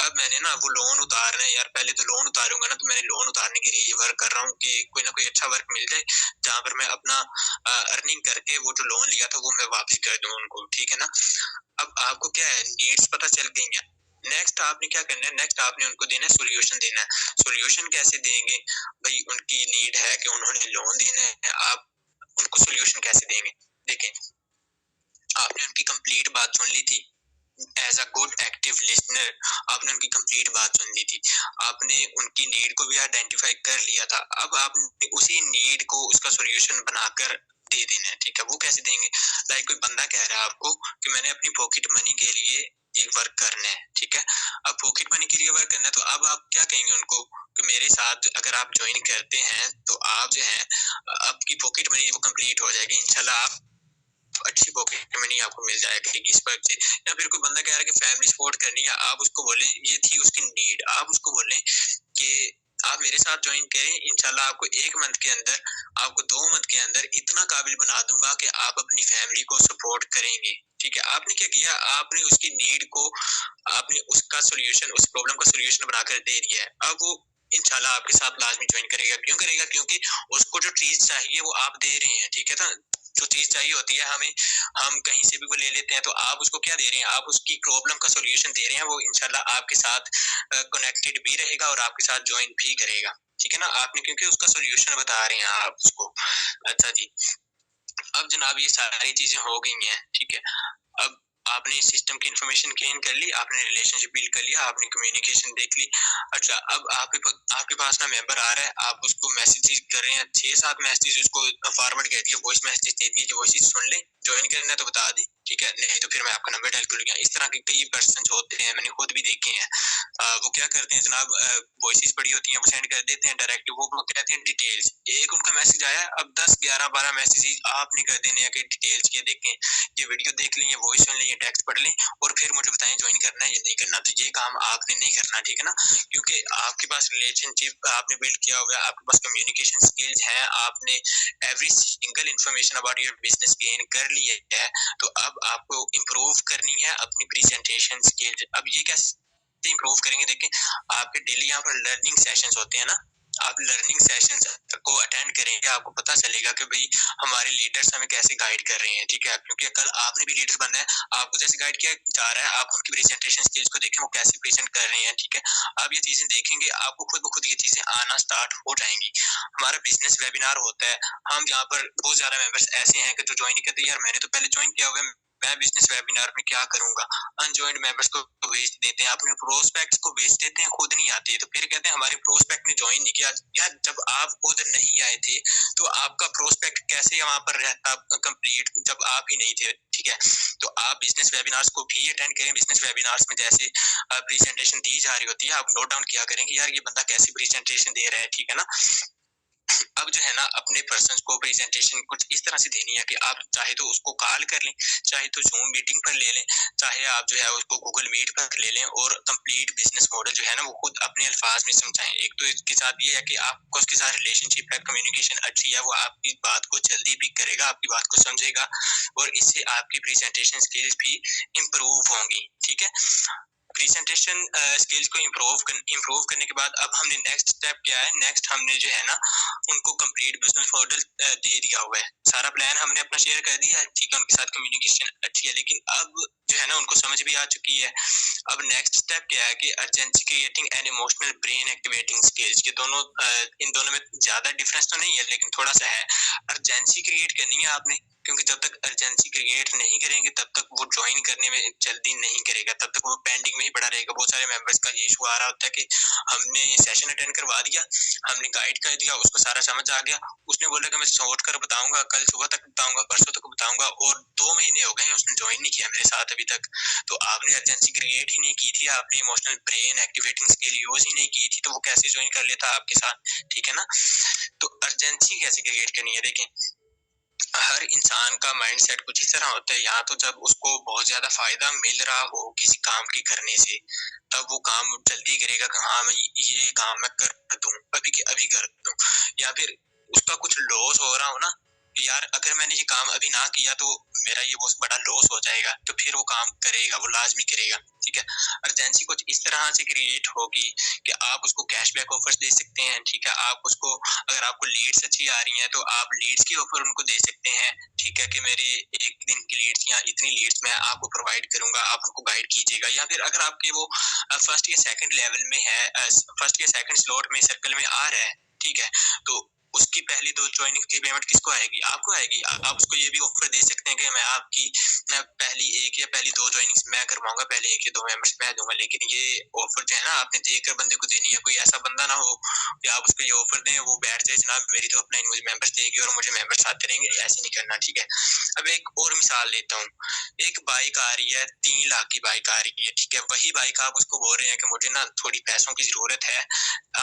अब मैंने ना वो लोन उतारना है यार, पहले तो लोन उतारूंगा ना, तो मैंने लोन उतारने के लिए वर्क कर रहा हूँ कि कोई ना कोई अच्छा वर्क मिल जाए जहां पर मैं अपना अर्निंग करके वो जो लोन लिया था वो मैं वापस कर दूं उनको। ठीक है ना, अब आपको क्या है, नीड्स पता चल गई है। नेक्स्ट आपने क्या करना है, नेक्स्ट आपने उनको देना है सोल्यूशन देना है। सोल्यूशन कैसे देंगे भाई, उनकी नीड है कि उन्होंने लोन देना है, आप उनको सोल्यूशन कैसे देंगे। देखें, आपने उनकी कंप्लीट बात सुन ली थी, as a good active listener आपने उनकी कंप्लीट बात सुन ली थी, आपने उनकी नीड को भी आइडेंटिफाई कर लिया था, अब आपने उसी नीड को उसका सोल्यूशन बनाकर दे देना है। ठीक है, वो कैसे देंगे, लाइक कोई बंदा कह रहा है आपको कि मैंने अपनी पॉकेट मनी के लिए ये वर्क करना है। ठीक है, अब पॉकेट मनी के लिए वर्क करना है, तो अब आप क्या कहेंगे उनको कि मेरे साथ अगर आप ज्वाइन करते हैं तो आप जो है आपकी पॉकेट मनी वो कंप्लीट हो जाएगी इंशाल्लाह, आप अच्छी पॉकेट मनी आपको मिल जाएगी इस पर से। या फिर कोई बंदा कह रहा है कि फैमिली सपोर्ट करनी है, आप उसको बोलें, ये थी उसकी नीड, आप उसको बोलें कि आप मेरे साथ ज्वाइन करें, इंशाल्लाह आपको 1 मंथ के अंदर, आपको 2 मंथ के अंदर इतना काबिल बना दूंगा कि आप अपनी फैमिली को सपोर्ट करेंगे। ठीक है, आपने क्या किया, आपने उसकी नीड को, आपने उसका सोल्यूशन, उस प्रॉब्लम का सोल्यूशन बनाकर दे दिया है। अब वो इंशाल्लाह आपके साथ लाजमी ज्वाइन करेगा। क्यों करेगा, क्योंकि उसको जो चीज चाहिए वो आप दे रहे हैं। ठीक है ना, जो चीज चाहिए होती है हमें, हम कहीं से भी वो ले लेते हैं, तो आप उसको क्या दे रहे हैं, आप उसकी प्रॉब्लम का सॉल्यूशन दे रहे हैं, वो इंशाल्लाह आपके साथ कनेक्टेड भी रहेगा और आपके साथ ज्वाइन भी करेगा। ठीक है ना, आपने क्योंकि उसका सॉल्यूशन बता रहे हैं आप उसको। अच्छा जी, अब जनाब ये सारी चीजें हो गई हैं। ठीक है, अब आपने सिस्टम की इंफॉर्मेशन गेन कर ली, आपने रिलेशनशिप बिल्ड कर लिया, आपने कम्युनिकेशन देख ली। अच्छा, अब आपके पास ना मेंबर आ रहा है, आप उसको मैसेजेस कर रहे हैं, 6-7 मैसेज उसको फॉरवर्ड कर दिया, वॉइस मैसेज दे दिए, जो वॉइस सुन ले, ज्वाइन करना है तो बता दी। ठीक है, नहीं तो फिर मैं आपका नंबर डायल कर लूंगा। इस तरह के कई पर्सन होते हैं, मैंने खुद भी देखे हैं। वो क्या करते हैं जनाब, वॉइसेस पड़ी होती हैं, वो सेंड कर देते हैं डायरेक्ट, वो कहते हैं डिटेल्स। एक उनका मैसेज आया, अब 10-11-12 मैसेज आपने कर देने हैं कि डिटेल्स ये देखें, ये वीडियो देख लें, ये वॉइस सुन लें, ये टेक्स्ट पढ़ लें, और फिर मुझे बताएं ज्वाइन करना है या नहीं करना। तो ये काम आपने नहीं करना। ठीक है ना, क्योंकि आपके पास रिलेशनशिप आपने बिल्ड किया हुआ है, आपके पास कम्युनिकेशन स्किल्स हैं, आपने every single information about your business gain कर ली है। तो अब आपको इम्प्रूव करनी है अपनी प्रेजेंटेशन स्किल्स। अब ये कैसे इम्प्रूव करेंगे, देखें, आपके डेली यहाँ पर लर्निंग सेशंस होते हैं ना, आप लर्निंग सेशंस को अटेंड करेंगे, आपको पता चलेगा कि भाई हमारे लीडर्स हमें कैसे गाइड कर रहे हैं। ठीक है, क्योंकि कल आपने भी लीडर बनना है, आपको जैसे गाइड किया जा रहा है, आप उनकी प्रेजेंटेशन स्किल्स को देखें, वो कैसे प्रेजेंट कर रहे हैं। ठीक है, आप ये चीजें देखेंगे, आपको खुद ब खुद ये चीजें आना स्टार्ट हो जाएंगी। हमारा बिजनेस वेबिनार होता है, हम यहाँ पर बहुत ज्यादा मेंबर्स ऐसे हैं कि जो ज्वाइन नहीं करते, यार मैंने तो पहले ज्वाइन किया हुआ है, मैं बिजनेस वेबिनार में क्या करूंगा, अनजॉइंड मेंबर्स को भेज देते हैं, अपने प्रोस्पेक्ट्स को भेज देते हैं, खुद नहीं आते, तो फिर कहते हैं हमारे प्रोस्पेक्ट ने ज्वाइन नहीं किया। यार जब आप खुद नहीं आए थे तो आपका प्रोस्पेक्ट कैसे वहां पर रहता कंप्लीट, जब आप ही नहीं थे। ठीक है, तो आप बिजनेस वेबिनार्स को भी अटेंड करें। बिजनेस वेबिनार्स में जैसे प्रेजेंटेशन दी जा रही होती है, आप नोट डाउन किया करें कि यार ये बंदा कैसे प्रेजेंटेशन दे रहा है। ठीक है ना, अब जो है ना अपने पर्सन को प्रेजेंटेशन कुछ इस तरह से देनी है कि आप चाहे तो उसको कॉल कर लें, चाहे तो जूम मीटिंग पर ले लें, चाहे आप जो है उसको गूगल मीट पर ले लें, और कंप्लीट बिजनेस मॉडल जो है ना वो खुद अपने अल्फाज में समझाएं। एक तो इसके साथ ये है कि आपको उसके साथ रिलेशनशिप है, कम्युनिकेशन अच्छी है, वो आपकी बात को जल्दी पिक करेगा, आपकी बात को समझेगा, और इससे आपकी प्रेजेंटेशन स्किल्स भी इम्प्रूव होंगी। ठीक है, प्रेजेंटेशन स्किल्स को इम्प्रूव करने के बाद अब हमने नेक्स्ट स्टेप क्या है, नेक्स्ट हमने जो है ना उनको कंप्लीट बिजनेस मॉडल दे दिया हुआ है, सारा प्लान हमने अपना शेयर कर दिया है। ठीक है, उनके साथ कम्युनिकेशन अच्छी है, लेकिन अब जो है ना उनको समझ भी आ चुकी है। अब नेक्स्ट स्टेप क्या है कि urgency creating and emotional brain activating skills, ये दोनों इन दोनों में ज्यादा डिफरेंस तो नहीं है, लेकिन थोड़ा सा है। अर्जेंसी क्रिएट करनी है आपने, क्योंकि जब तक अर्जेंसी क्रिएट नहीं करेंगे तब तक वो ज्वाइन करने में जल्दी नहीं करेगा, तब तक वो पेंडिंग में ही पड़ा रहेगा। बहुत सारे मेंबर्स का ये इशू आ रहा होता है कि हमने सेशन अटेंड करवा दिया, हमने गाइड कर दिया, उसको सारा समझ आ गया, उसने बोला कि मैं सोच कर बताऊंगा, कल सुबह तक बताऊंगा, परसों तक बताऊंगा, और 2 महीने हो गए उसने ज्वाइन नहीं किया मेरे साथ अभी तक। तो आपने अर्जेंसी क्रिएट ही नहीं की थी, आपने emotional brain activating skill use ही नहीं की थी, तो वो कैसे ज्वाइन कर लेता आपके साथ, ठीक है ना। तो अर्जेंसी कैसे क्रिएट करनी है, देखें हर इंसान का माइंडसेट कुछ इस तरह होता है, या तो जब उसको बहुत ज्यादा फायदा मिल रहा हो किसी काम के करने से तब वो काम जल्दी करेगा कि हाँ मैं ये काम मैं कर दूं, अभी के अभी कर दूं, या फिर उसका कुछ लॉस हो रहा हो ना, यार अगर मैंने ये काम अभी ना किया तो मेरा ये बहुत बड़ा लॉस हो जाएगा, तो फिर वो काम करेगा, वो लाजमी करेगा, ठीक है। अर्जेंसी कुछ इस तरह से क्रिएट होगी कि आप उसको कैशबैक ऑफर्स दे सकते हैं, ठीक है। आप उसको, अगर आपको लीड्स अच्छी आ रही हैं तो आप लीड्स की ऑफर उनको दे सकते हैं, ठीक है, कि मेरे एक दिन की लीड्स या इतनी लीड्स मैं आपको प्रोवाइड करूंगा, आप उनको गाइड कीजिएगा। या फिर अगर आपके वो फर्स्ट या सेकंड लेवल में है, फर्स्ट या सेकंड स्लॉट में सर्कल में आ रहा है, ठीक है, तो उसकी पहली 2 ज्वाइनिंग की पेमेंट किसको आएगी, आपको आएगी। आप उसको ये भी ऑफर दे सकते हैं कि मैं आपकी पहली 1 या पहली 2 ज्वाइनिंग्स मैं करवाऊंगा, पहले 1 या 2 मेंबर्स मैं दूंगा, लेकिन ये ऑफर जो है ना आपने देकर बंदे को देनी है। कोई ऐसा बंदा ना हो कि आप उसको ये ऑफर दें, वो बैठ जाए जनाब मेरी तो अपना मुझे मेंबर्स देगी और मुझे मेंबर्स आते रहेंगे, ऐसे नहीं करना, ठीक है। अब एक और मिसाल लेता हूँ, एक बाइक आ रही है, 3 लाख की बाइक आ रही है, ठीक है, वही बाइक आप उसको बोल रहे हैं कि मुझे ना थोड़ी पैसों की जरूरत है,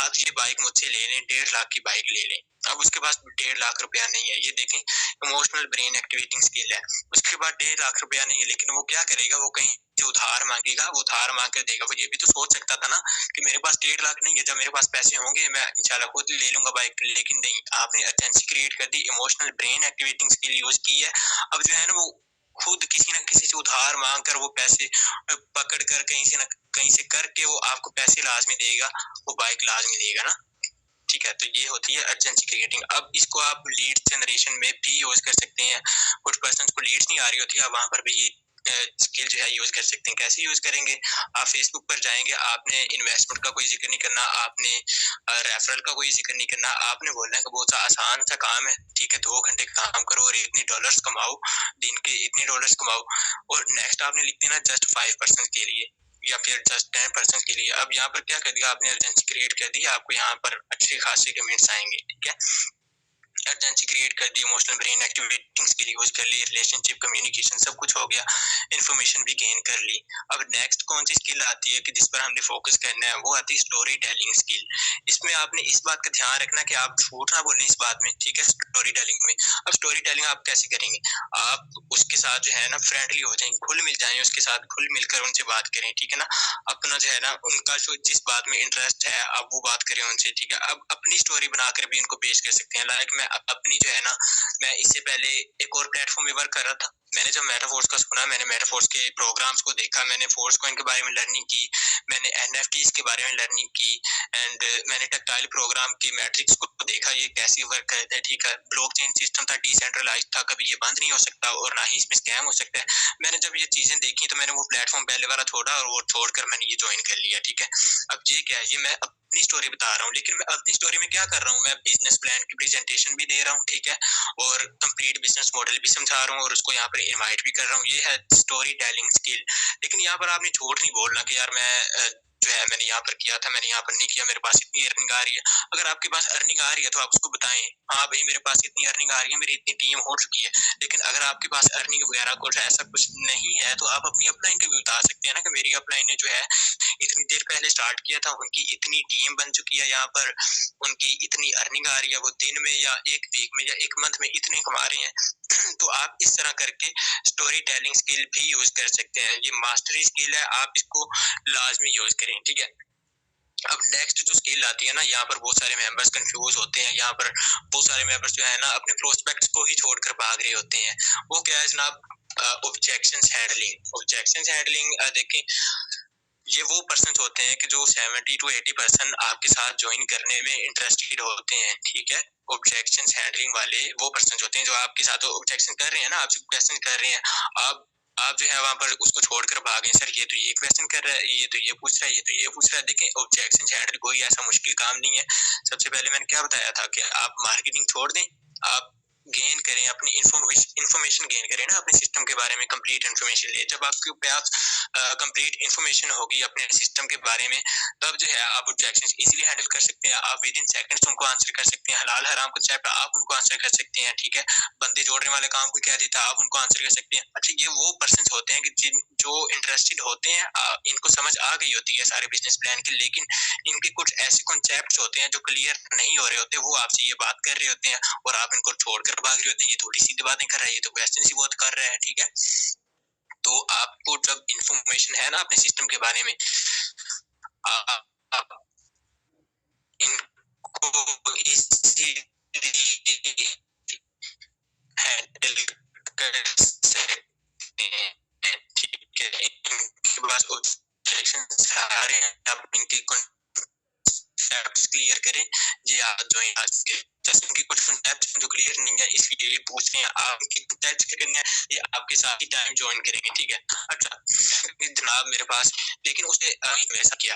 आप ये बाइक मुझसे ले लें, 1.5 लाख की बाइक ले लें। अब उसके पास 1.5 लाख रुपया नहीं है, ये देखें इमोशनल ब्रेन एक्टिवेटिंग स्किल है। उसके बाद 1.5 लाख रुपया नहीं है, लेकिन वो क्या करेगा, वो कहीं से उधार मांगेगा, वो उधार मांग कर देगा। वो ये भी तो सोच सकता था ना कि मेरे पास 1.5 लाख नहीं है, जब मेरे पास पैसे होंगे मैं इंशाल्लाह खुद ले लूंगा बाइक, लेकिन नहीं, आपने अर्जेंसी क्रिएट कर दी, emotional brain activating skill use की है। अब जो है ना वो खुद किसी न किसी से उधार मांग कर वो पैसे पकड़ कर कहीं से न कहीं से करके वो आपको पैसे लाजमी देगा, वो बाइक लाजमी देगा ना, ठीक है। तो ये होती है अर्जेंसी क्रिएटिंग। अब इसको आप लीड जनरेशन में भी यूज कर सकते हैं। कुछ पर्सन को लीड्स नहीं आ रही होती है, वहां पर भी ये स्किल जो है यूज कर सकते हैं। कैसे यूज करेंगे, आप फेसबुक पर जाएंगे, आपने इन्वेस्टमेंट का कोई जिक्र नहीं करना, आपने रेफरल का कोई जिक्र नहीं करना, आपने बोलना है कि बहुत सा आसान सा काम है, ठीक है, 2 घंटे काम करो और इतने डॉलर्स कमाओ, दिन के इतने डॉलर्स कमाओ, और नेक्स्ट आपने लिख देना जस्ट 5% के लिए या फिर जस्ट 10% के लिए। अब यहाँ पर क्या कर दिया आपने, अर्जेंसी क्रिएट कर दी, आपको यहाँ पर अच्छे खासे कमेंट्स आएंगे, ठीक है। अर्जेंसी क्रिएट कर दी, emotional brain activating skill use कर ली, रिलेशनशिप कम्युनिकेशन सब कुछ हो गया, इन्फॉर्मेशन भी गेन कर ली। अब नेक्स्ट कौन सी स्किल आती है कि जिस पर हमने फोकस करना है, वो आती है स्टोरी टेलिंग स्किल। इसमें आपने इस बात का ध्यान रखना कि आप झूठ ना बोलें इस बात में, ठीक है, स्टोरी टेलिंग में। अब स्टोरी टेलिंग आप कैसे करेंगे, आप उसके साथ जो है ना फ्रेंडली हो जाएंगे, खुल मिल जाएंगे उसके साथ, खुल मिलकर उनसे बात करें, ठीक है ना। अपना जो है ना उनका जो जिस बात में इंटरेस्ट है आप वो बात करें उनसे, ठीक है। अब अपनी स्टोरी बनाकर भी उनको पेश कर सकते हैं। लाइक मैं अपनी जो है ना, मैं इससे पहले एक और प्लेटफॉर्म में वर्क कर रहा था, मैंने जब मेटाफोर्स का सुना, मैंने मेटाफोर्स के प्रोग्राम्स को देखा, मैंने फोर्स कॉइन के बारे में लर्निंग की, मैंने एनएफटीज के बारे में लर्निंग की, एंड मैंने टेक्टाइल प्रोग्राम की मैट्रिक्स को देखा, ये कैसे वर्क करते हैं, ठीक है। ब्लॉकचेन सिस्टम था, डिसेंट्रलाइज था, कभी ये बंद नहीं हो सकता और ना ही इसमें स्कैम हो सकता है। मैंने जब ये चीजें देखी तो मैंने वो प्लेटफॉर्म पहले वाला छोड़ा और वो छोड़कर मैंने ये ज्वाइन कर लिया, ठीक है। अब ये क्या है, ये मैं अपनी स्टोरी बता रहा हूँ, लेकिन मैं अपनी स्टोरी में क्या कर रहा हूँ, मैं बिजनेस प्लान की प्रेजेंटेशन भी दे रहा हूँ, ठीक है, और कंप्लीट बिजनेस मॉडल भी समझा रहा हूँ और उसको यहाँ पर इनवाइट भी कर रहा हूँ। ये है स्टोरी टेलिंग स्किल। लेकिन यहाँ पर आपने झूठ नहीं बोलना कि यार मैं जो है मैंने यहाँ पर किया था, मैंने यहाँ पर नहीं किया, मेरे पास इतनी अर्निंग आ रही है। अगर आपके पास अर्निंग आ रही है तो आप उसको बताएं, हाँ भाई मेरे पास इतनी अर्निंग आ रही है, मेरी इतनी टीम हो चुकी है। लेकिन अगर आपके पास अर्निंग वगैरह कुछ ऐसा कुछ नहीं है तो आप अपनी अपलाइन का भी बता सकते हैं ना कि मेरी अपलाइन ने जो है इतनी देर पहले स्टार्ट किया था, उनकी इतनी टीम बन चुकी है, यहाँ पर उनकी इतनी अर्निंग आ रही है, वो दिन में या एक वीक में या एक मंथ में इतने कमा रहे हैं। तो आप इस तरह करके स्टोरी टेलिंग स्किल भी यूज कर सकते हैं। ये मास्टरी स्किल है, आप इसको लाजमी यूज करें, ठीक है। अब नेक्स्ट जो स्किल आती है ना, यहाँ पर बहुत सारे मेंबर्स कंफ्यूज होते हैं, यहाँ पर बहुत सारे मेंबर्स जो है ना अपने प्रोस्पेक्ट्स को ही छोड़कर भाग रहे होते हैं। वो क्या है जनाब, ऑब्जेक्शंस हैंडलिंग। ऑब्जेक्शंस हैंडलिंग देखें, ये वो पर्सन होते हैं कि जो 70 to 80% आपके साथ ज्वाइन करने में इंटरेस्टेड होते हैं, ठीक है। ऑब्जेक्शंस हैंडलिंग वाले वो पर्सन होते हैं जो आपके साथ ऑब्जेक्शन कर रहे हैं ना, आपसे क्वेश्चन कर रहे हैं, आप जो है वहां पर उसको छोड़कर भागे, सर ये तो ये क्वेश्चन कर रहा है, ये तो ये पूछ रहा है, ये तो ये पूछ रहा है। देखें ऑब्जेक्शन हैंडल कोई ऐसा मुश्किल काम नहीं है। सबसे पहले मैंने क्या बताया था कि आप मार्केटिंग छोड़ दें, आप गेन करें, अपनी इंफॉर्मेशन गेन करें ना अपने सिस्टम के बारे में, कंप्लीट इंफॉर्मेशन ले। जब आपके पास कंप्लीट इंफॉर्मेशन होगी अपने सिस्टम के बारे में, तब जो है आप ऑब्जेक्शंस इजीली हैंडल कर सकते हैं। आप विद इन सेकंड्स उनको आंसर कर सकते हैं। हलाल हराम कॉन्सेप्ट आप उनको आंसर कर सकते हैं, ठीक है। बंदे जोड़ने वाले काम को क्या देता है, आप उनको आंसर कर सकते हैं। अच्छा, ये वो पर्सन होते हैं कि जो इंटरेस्टेड होते हैं, इनको समझ आ गई होती है सारे बिजनेस प्लान की, लेकिन इनके कुछ ऐसे कॉन्सेप्ट होते हैं जो क्लियर नहीं हो रहे होते। वो आपसे ये बात कर रहे होते हैं और आप इनको छोड़कर भाग रहे होते हैं। ये थोड़ी सीधी बातें कर रहा है, ये तो क्वेश्चन ही बहुत कर रहा है, ठीक है। तो आपको जब इंफॉर्मेशन है ना अपने सिस्टम के बारे में, आप इनको इजीली हैंडल कर सकते हैं, ठीक है। इनके पास ऑब्जेक्शंस आ रहे हैं, आप इनके कॉन्सेप्ट्स क्लियर करें। जी आप जो है जैसे उनकी कुछ कॉन्सेप्ट्स जो क्लियर नहीं है, इस वीडियो में पूछ रहे हैं, आप उनकी कॉन्सेप्ट्स क्या करना है, ये आपके साथ ही टाइम ज्वाइन करेंगे, ठीक है। अच्छा जनाब मेरे पास, लेकिन उसने ऐसा किया।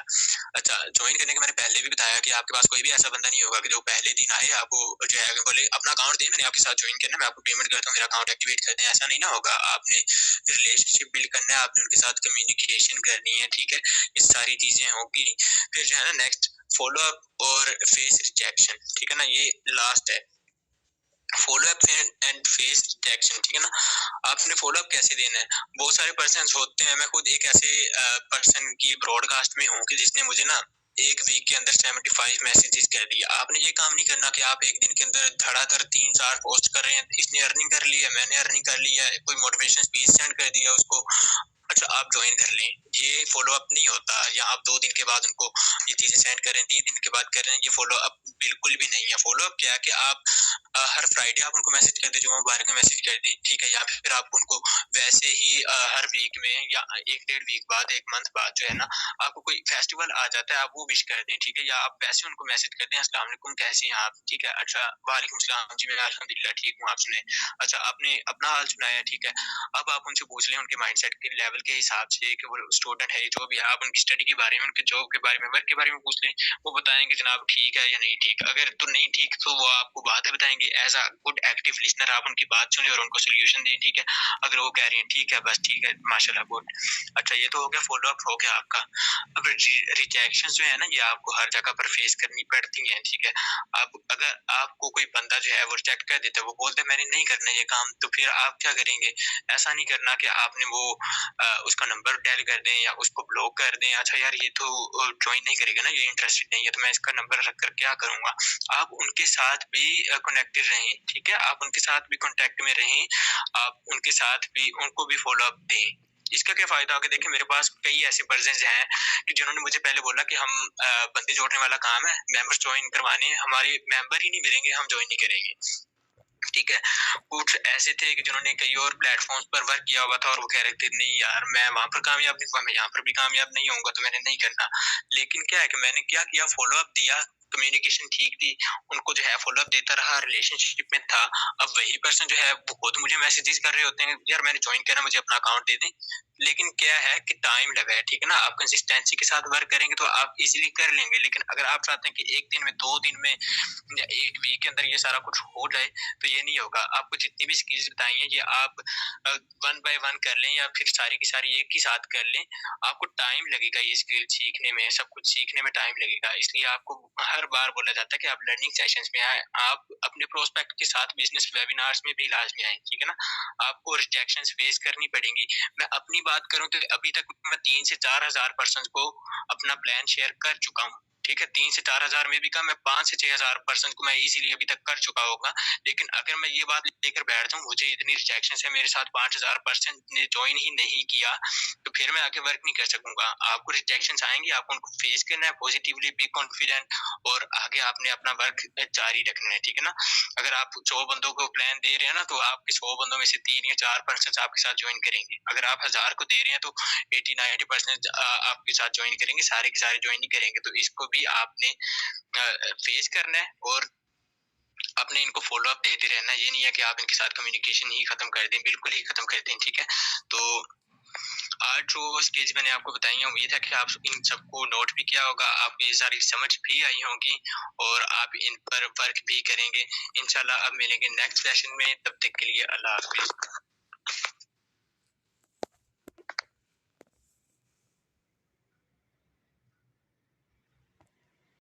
अच्छा, ज्वाइन करने के मैंने पहले भी बताया कि आपके पास कोई भी ऐसा बंदा नहीं होगा कि जो पहले दिन आए आपको जो है बोले अपना अकाउंट दे, मैंने आपके साथ ज्वाइन करना है, मैं आपको पेमेंट करता हूँ, मेरा अकाउंट एक्टिवेट कर दें। ऐसा नहीं ना होगा। आपने रिलेशनशिप बिल्ड करना है, आपने उनके साथ कम्युनिकेशन करनी है, ठीक है। ये सारी चीजें होगी। फिर जो है ना नेक्स्ट फॉलो अप और फेस रिजेक्शन, ठीक है ना, ये लास्ट है। Follow up and face rejection, ठीक है ना। आपने फॉलो अप कैसे देना है। बहुत सारे पर्सन होते हैं, मैं खुद एक ऐसे पर्सन की ब्रॉडकास्ट में हूँ कि जिसने मुझे ना एक वीक के अंदर 75 मैसेजेस कर दिए। आपने ये काम नहीं करना कि आप एक दिन के अंदर धड़ाधड़ 3-4 पोस्ट कर रहे हैं। इसने अर्निंग कर ली है, मैंने अर्निंग कर लिया है, कोई मोटिवेशन स्पीच सेंड कर दिया उसको, अच्छा आप ज्वाइन कर लें। ये फॉलो अप नहीं होता। या आप 2 दिन के बाद उनको ये चीजें सेंड करें, 3 दिन के बाद करें, ये फॉलो अप बिल्कुल भी नहीं है। फॉलो अप क्या है कि आप हर फ्राइडे आप उनको मैसेज कर दें, जुम्मा मुबारक में मैसेज कर दें, ठीक है। या फिर आप उनको वैसे ही हर वीक में या 1-1.5 वीक बाद, 1 मंथ बाद जो है ना, आपको कोई फेस्टिवल आ जाता है, आप वो विश कर दें, ठीक है। या आप वैसे उनको मैसेज कर दें, अस्सलाम वालेकुम कैसे हैं आप, ठीक है। अच्छा वालेकुम सलाम जी, मैं अल्हम्दुलिल्लाह ठीक हूँ, आप सुनाएं। अच्छा आपने अपना हाल सुनाया, ठीक है। अब आप उनसे पूछ लें उनके माइंडसेट के लेवल के हिसाब से कि वो स्टूडेंट है जो भी है, आप उनकी स्टडी के बारे में, उनके जॉब के बारे में, वर्क के बारे में पूछ लें। वो बताएंगे जनाब ठीक है या नहीं ठीक। अगर तो नहीं ठीक तो वो आपको बातें बताएंगे। As a good active listener आप उनकी बात सुने और उनको सोल्यूशन दें, ठीक है। अगर वो कह रही हैं ठीक है बस ठीक है माशाल्लाह गुड। अच्छा ये तो हो गया, फॉलो अप हो गया आपका। अब रिजेक्शन जो है ना, ये आपको हर जगह पर फेस करनी पड़ती है, ठीक है। आप अगर आपको कोई बंदा जो है वो रिजेक्ट कर देता है, वो बोलते हैं मैंने नहीं करना ये काम, तो फिर आप क्या करेंगे। ऐसा नहीं करना कि आपने वो उसका नंबर डायल कर दें या उसको ब्लॉक कर दें। अच्छा यार ये तो ज्वाइन नहीं करेगा ना, ये इंटरेस्टेड नहीं है, तो मैं इसका नंबर रख कर क्या करूंगा। आप उनके साथ भी कनेक्टेड रहें, ठीक है। आप उनके साथ भी कांटेक्ट में रहें, आप उनके साथ भी उनको भी फॉलो अप दें। इसका क्या फायदा होगा। देखिए मेरे पास कई ऐसे पर्सन हैं कि जिन्होंने मुझे पहले बोला कि हम बंदे जोड़ने वाला काम है, मेंबर्स ज्वाइन करवाने हैं, हमारे मेंबर ही नहीं मिलेंगे, हम ज्वाइन नहीं करेंगे, ठीक है। कुछ ऐसे थे कि जिन्होंने कई और प्लेटफॉर्म्स पर वर्क किया हुआ था और वो कह रहे थे नहीं यार मैं वहां पर कामयाब नहीं हुआ, मैं यहाँ पर भी कामयाब नहीं होऊंगा, तो मैंने नहीं करना। लेकिन क्या है कि मैंने क्या किया, फॉलो अप दिया, कम्युनिकेशन ठीक थी, उनको जो है फॉलो अप देता रहा, रिलेशनशिप में था। अब वही पर्सन जो है वो खुद मुझे मैसेजेस कर रहे होते हैं यार मैंने ज्वाइन करना, मुझे अपना अकाउंट दे दें। लेकिन क्या है कि टाइम लगा है, ठीक है ना। आप कंसिस्टेंसी के साथ वर्क करेंगे तो आप इजीली कर लेंगे। लेकिन अगर आप चाहते हैं कि एक दिन में, 2 दिन में या एक वीक के अंदर ये सारा कुछ हो जाए, तो ये नहीं होगा। आपको जितनी भी स्किल्स बताई हैं ये आप 1 बाय 1 कर लें या फिर सारी की सारी एक ही साथ कर लें, आपको टाइम लगेगा ये स्किल सीखने में, सब कुछ सीखने में टाइम लगेगा। इसलिए आपको हर बार बोला जाता है कि आप लर्निंग सेशंस में आए, आप अपने प्रोस्पेक्ट के साथ बिजनेस वेबिनार्स में भी लाजमी आए, ठीक है ना। आपको रिजेक्शंस फेस करनी पड़ेंगी। मैं अपनी बात करूं तो अभी तक मैं 3 से 4 हजार पर्सन को अपना प्लान शेयर कर चुका हूँ, ठीक है। 3 से 4 हजार में भी कम, मैं 5 से 6 हजार पर्सन को मैं इजीली अभी तक कर चुका होगा। लेकिन अगर मैं ये बात लेकर बैठ जाऊं मुझे इतनी रिजेक्शन है, मेरे साथ 5000 पर्सन ने ज्वाइन ही नहीं किया, तो फिर मैं आगे वर्क नहीं कर सकूंगा। आपको रिजेक्शन आएंगे, आपको उनको फेस करना है पॉजिटिवली, बी कॉन्फिडेंट, और आगे आपने अपना वर्क जारी रखना है, ठीक है ना। अगर आप 100 बंदों को प्लान दे रहे हैं ना, तो आपके 100 बंदों में से 3 या 4 पर्सन आपके साथ ज्वाइन करेंगे। अगर आप 1000 को दे रहे हैं तो 80-90% आपके साथ ज्वाइन करेंगे, सारे के सारे ज्वाइन नहीं करेंगे। तो इसको भी आपने फेस करना है और अपने इनको फॉलो अप देते रहना। ये नहीं है कि आप इनके साथ कम्युनिकेशन ही खत्म कर दें, बिल्कुल ही खत्म कर दें, ठीक है। तो आज जो स्किल्स मैंने आपको बताई हैं, उम्मीद है कि आप इन सबको नोट भी किया होगा, आपको ये सारी समझ भी आई होंगी और आप इन पर वर्क भी करेंगे। इंशाल्लाह अब मिलेंगे नेक्स्ट सेशन में, तब तक के लिए अल्लाह हाफिज।